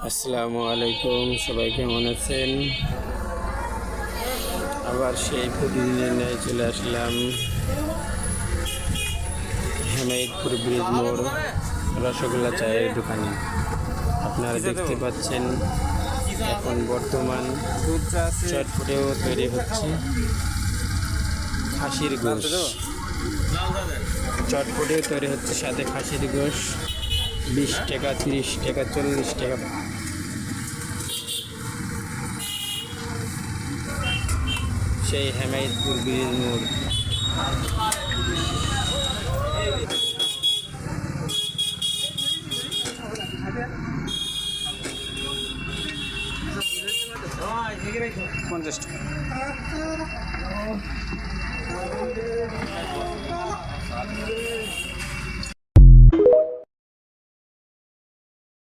আসসালামু আলাইকুম, সবাই কেমন আছেন? আবার সেই প্রতিদিনের ন্যায় চলে আসলাম হেমায়তপুর ব্রিজ মোড় রসগোল্লা চায়ের দোকানে। আপনারা দেখতে পাচ্ছেন এখন বর্তমান চটপটেও তৈরি হচ্ছে খাসির গোশ। চটপটেও তৈরি হচ্ছে, সাথে খাসির গোশ 20 টাকা, 30 টাকা, 40 টাকা। সেই হেমায়তপুর ব্রিজ মোড়। পঞ্চাশ টাকা।